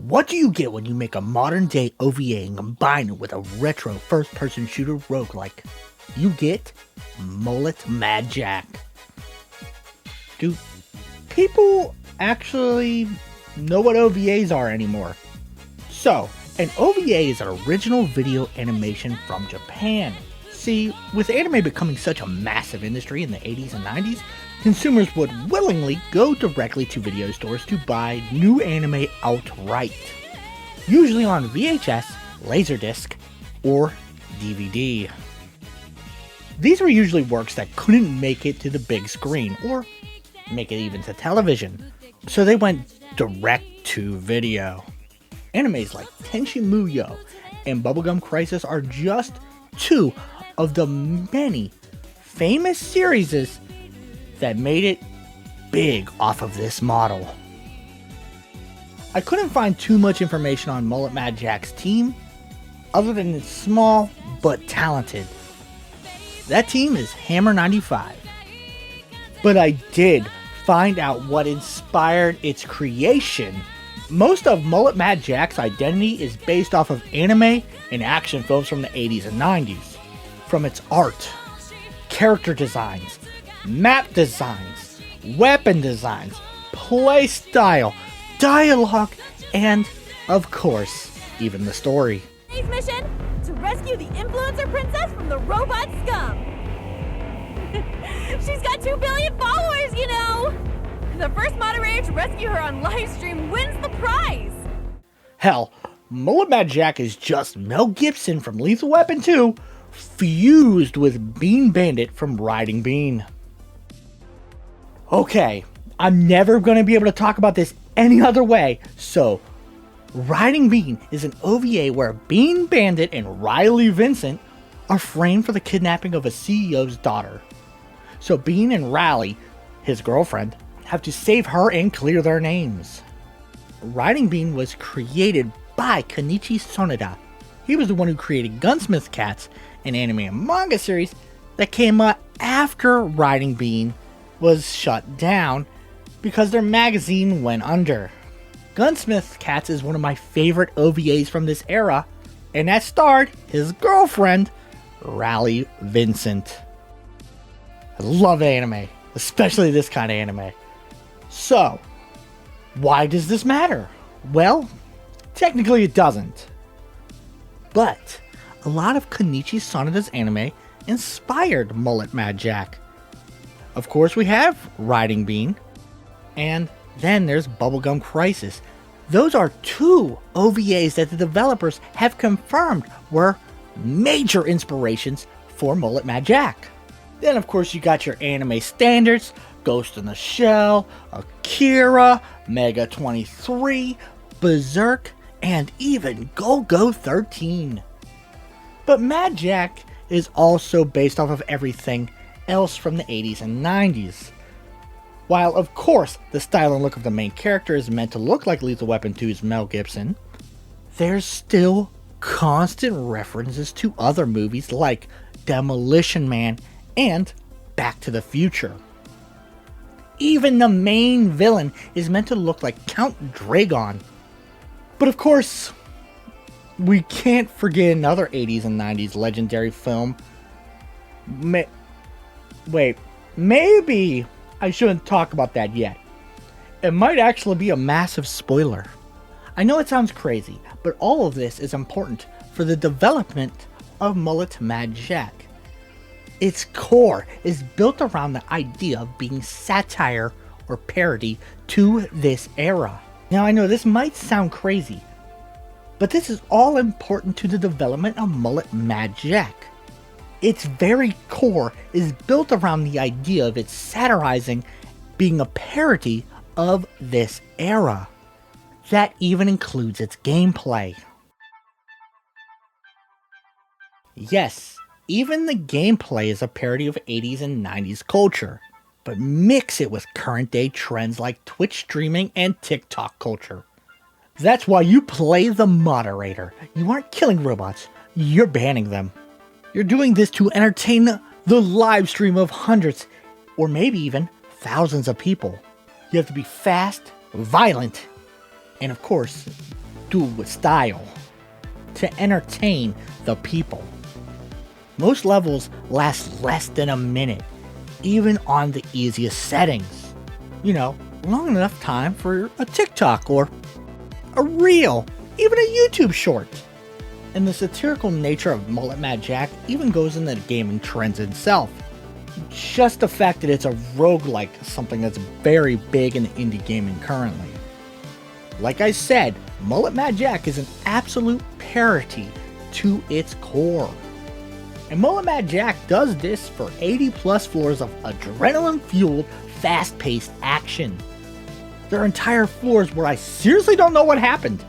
What do you get when you make a modern day OVA and combine it with a retro first person shooter roguelike? You get Mullet Mad Jack. Do people actually know what OVAs are anymore? So, an OVA is an original video animation from Japan. See, with anime becoming such a massive industry in the 80s and 90s, consumers would willingly go directly to video stores to buy new anime outright. Usually on VHS, Laserdisc, or DVD. These were usually works that couldn't make it to the big screen, or make it even to television. So they went direct to video. Animes like Tenchi Muyo and Bubblegum Crisis are just two of the many famous series that made it big off of this model. I couldn't find too much information on Mullet Mad Jack's team, other than it's small but talented. That team is Hammer 95. But I did find out what inspired its creation. Most of Mullet Mad Jack's identity is based off of anime and action films from the 80s and 90s. From its art, character designs, map designs, weapon designs, play style, dialogue, and, of course, even the story. Today's mission, to rescue the influencer princess from the robot scum. She's got 2 billion followers, you know! The first moderator to rescue her on livestream wins the prize! Hell, Mullet Mad Jack is just Mel Gibson from Lethal Weapon 2 fused with Bean Bandit from Riding Bean. Okay, I'm never going to be able to talk about this any other way, so Riding Bean is an OVA where Bean Bandit and Riley Vincent are framed for the kidnapping of a CEO's daughter. So Bean and Riley, his girlfriend, have to save her and clear their names. Riding Bean was created by Kenichi Sonoda. He was the one who created Gunsmith Cats, an anime and manga series that came out after Riding Bean was shut down because their magazine went under. Gunsmith Cats is one of my favorite OVAs from this era, and that starred his girlfriend, Riley Vincent. I love anime, especially this kind of anime. So, why does this matter? Well, technically it doesn't. But a lot of Kenichi Sonoda's anime inspired Mullet Mad Jack. Of course we have Riding Bean, and then there's Bubblegum Crisis. Those are 2 OVAs that the developers have confirmed were major inspirations for Mullet Mad Jack. Then of course you got your anime standards, Ghost in the Shell, Akira, Mega 23, Berserk, and even Go-Go 13. But Mad Jack is also based off of everything else from the 80s and 90s. While of course the style and look of the main character is meant to look like Lethal Weapon 2's Mel Gibson, there's still constant references to other movies like Demolition Man and Back to the Future. Even the main villain is meant to look like Count Dragon. But of course, we can't forget another 80s and 90s legendary film. Wait, maybe I shouldn't talk about that yet. It might actually be a massive spoiler. I know it sounds crazy, but all of this is important for the development of Mullet Mad Jack. Its core is built around the idea of being satire or parody to this era. Now I know this might sound crazy, but this is all important to the development of Mullet Mad Jack. Its very core is built around the idea of it satirizing being a parody of this era. That even includes its gameplay. Yes, even the gameplay is a parody of 80s and 90s culture, but mix it with current day trends like Twitch streaming and TikTok culture. That's why you play the moderator. You aren't killing robots, you're banning them. You're doing this to entertain the live stream of hundreds, or maybe even thousands of people. You have to be fast, violent, and of course, do it with style, to entertain the people. Most levels last less than a minute, even on the easiest settings. You know, long enough time for a TikTok or a reel, even a YouTube short. And the satirical nature of Mullet Mad Jack even goes into the gaming trends itself. Just the fact that it's a roguelike is something that's very big in indie gaming currently. Like I said, Mullet Mad Jack is an absolute parody to its core. And Mullet Mad Jack does this for 80 plus floors of adrenaline-fueled, fast-paced action. There are entire floors where I seriously don't know what happened.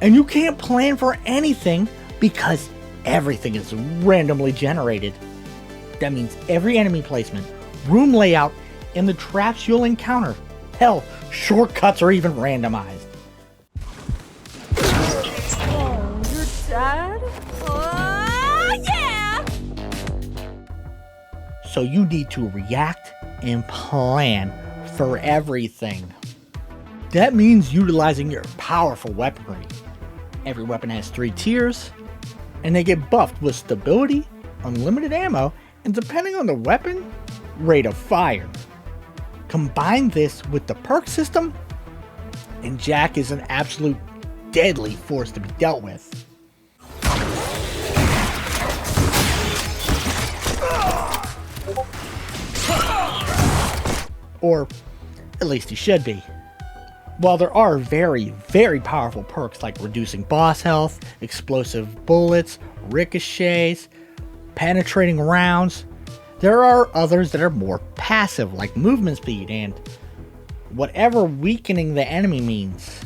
And you can't plan for anything because everything is randomly generated. That means every enemy placement, room layout, and the traps you'll encounter. Hell, shortcuts are even randomized. Oh, you're dead? Yeah! So you need to react and plan for everything. That means utilizing your powerful weaponry. Every weapon has 3 tiers, and they get buffed with stability, unlimited ammo, and depending on the weapon, rate of fire. Combine this with the perk system, and Jack is an absolute deadly force to be dealt with. Or at least he should be. While there are very, very powerful perks like reducing boss health, explosive bullets, ricochets, penetrating rounds, there are others that are more passive like movement speed and whatever weakening the enemy means.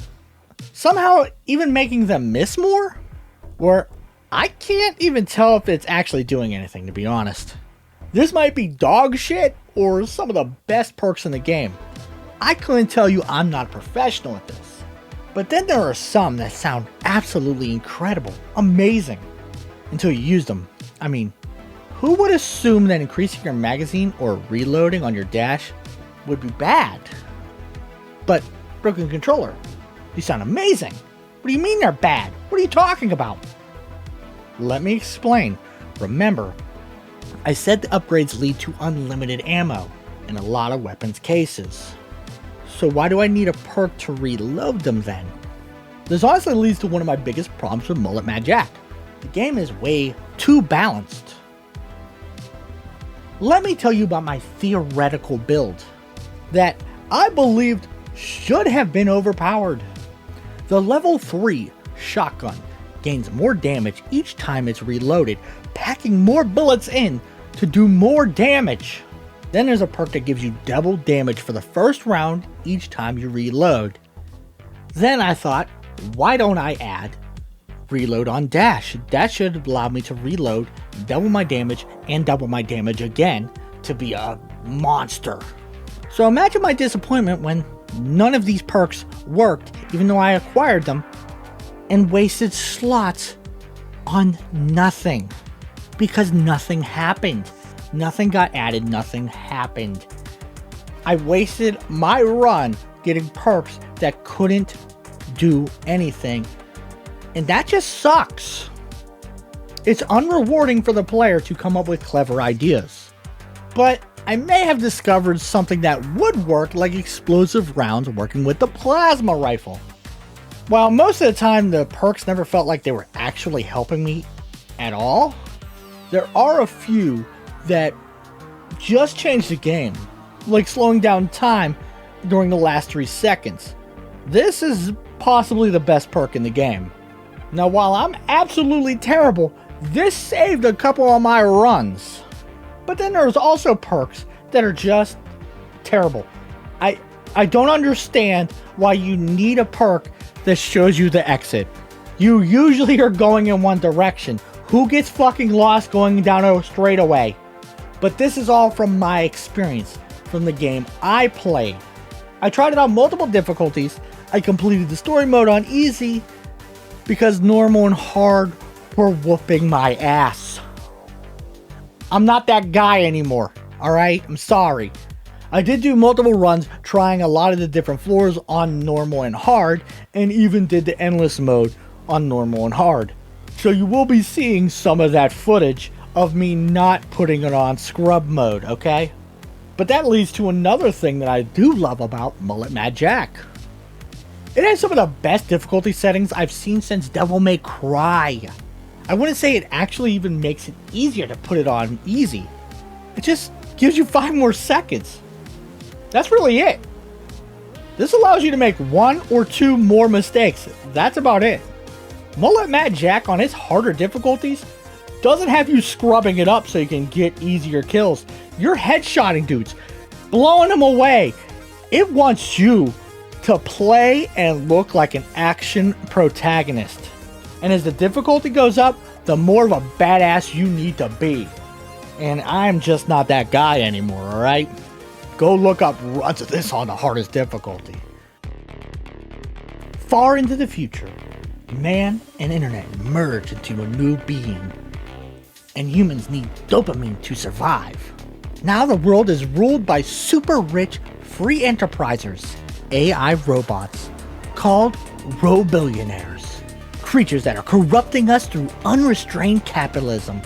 Somehow even making them miss more? Where I can't even tell if it's actually doing anything, to be honest. This might be dog shit or some of the best perks in the game. I couldn't tell you, I'm not a professional at this. But then there are some that sound absolutely incredible, amazing, until you use them. I mean, who would assume that increasing your magazine or reloading on your dash would be bad? But broken controller, these sound amazing. What do you mean they're bad? What are you talking about? Let me explain. Remember, I said the upgrades lead to unlimited ammo in a lot of weapons cases. So why do I need a perk to reload them then? This honestly leads to one of my biggest problems with Mullet Mad Jack. The game is way too balanced. Let me tell you about my theoretical build that I believed should have been overpowered. The level 3 shotgun gains more damage each time it's reloaded, packing more bullets in to do more damage. Then there's a perk that gives you double damage for the first round each time you reload. Then I thought, why don't I add reload on dash? That should allow me to reload, double my damage, and double my damage again to be a monster. So imagine my disappointment when none of these perks worked, even though I acquired them, and wasted slots on nothing. Because nothing happened. Nothing got added, nothing happened. I wasted my run getting perks that couldn't do anything. And that just sucks. It's unrewarding for the player to come up with clever ideas. But I may have discovered something that would work, like explosive rounds working with the plasma rifle. While most of the time the perks never felt like they were actually helping me at all, there are a few that just changed the game, like slowing down time during the last 3 seconds. This is possibly the best perk in the game. Now while I'm absolutely terrible, this saved a couple of my runs. But then there's also perks that are just terrible. I don't understand why you need a perk that shows you the exit. You usually are going in one direction. Who gets fucking lost going down a straightaway? But this is all from my experience, from the game I played. I tried it on multiple difficulties. I completed the story mode on easy because normal and hard were whooping my ass. I'm not that guy anymore, alright? I'm sorry. I did do multiple runs trying a lot of the different floors on normal and hard, and even did the endless mode on normal and hard. So you will be seeing some of that footage of me not putting it on scrub mode, okay? But that leads to another thing that I do love about Mullet Mad Jack. It has some of the best difficulty settings I've seen since Devil May Cry. I wouldn't say it actually even makes it easier to put it on easy. It just gives you 5 more seconds. That's really it. This allows you to make 1 or 2 more mistakes. That's about it. Mullet Mad Jack on its harder difficulties doesn't have you scrubbing it up so you can get easier kills. You're headshotting dudes, blowing them away. It wants you to play and look like an action protagonist. And as the difficulty goes up, the more of a badass you need to be. And I'm just not that guy anymore, alright? Go look up runs of this on the hardest difficulty. Far into the future, man and internet merge into a new being. And humans need dopamine to survive. Now the world is ruled by super rich free enterprisers, AI robots, called robillionaires. Creatures that are corrupting us through unrestrained capitalism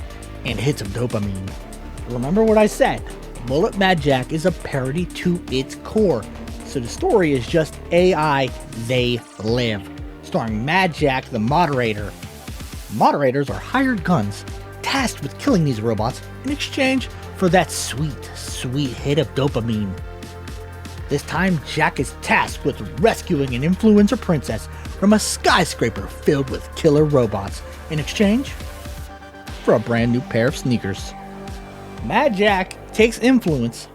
and hits of dopamine. Remember what I said, Mullet Mad Jack is a parody to its core. So the story is just AI They Live, starring Mad Jack the Moderator. Moderators are hired guns tasked with killing these robots in exchange for that sweet, sweet hit of dopamine. This time, Jack is tasked with rescuing an influencer princess from a skyscraper filled with killer robots in exchange for a brand new pair of sneakers. Mad Jack takes influence,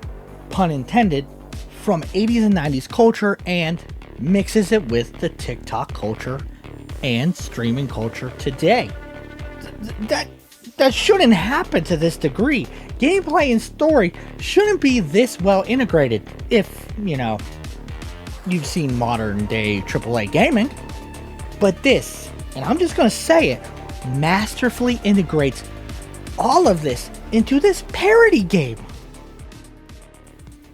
pun intended, from 80s and 90s culture and mixes it with the TikTok culture and streaming culture today. That shouldn't happen to this degree. Gameplay and story shouldn't be this well integrated if, you've seen modern day AAA gaming. But this, and I'm just gonna say it, masterfully integrates all of this into this parody game.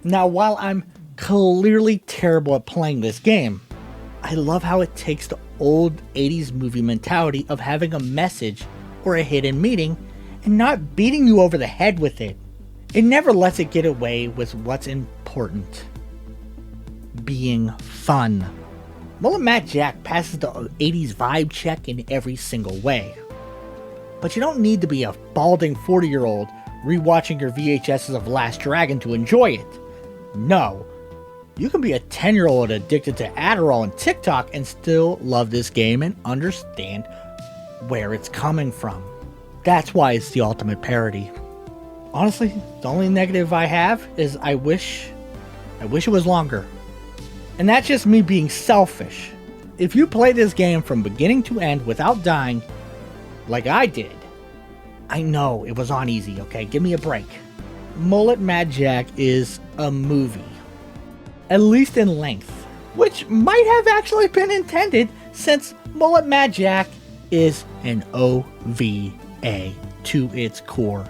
Now, while I'm clearly terrible at playing this game, I love how it takes the old 80s movie mentality of having a message or a hidden meaning and not beating you over the head with it. It never lets it get away with what's important. Being fun. Mullet Mad Jack passes the 80s vibe check in every single way. But you don't need to be a balding 40-year-old rewatching your VHSs of Last Dragon to enjoy it. No. You can be a 10-year-old addicted to Adderall and TikTok and still love this game and understand where it's coming from. That's why it's the ultimate parody. Honestly, the only negative I have is I wish it was longer. And that's just me being selfish. If you play this game from beginning to end without dying, like I did, I know it was on easy, okay? Give me a break. Mullet Mad Jack is a movie. At least in length. Which might have actually been intended since Mullet Mad Jack is an OVA to its core.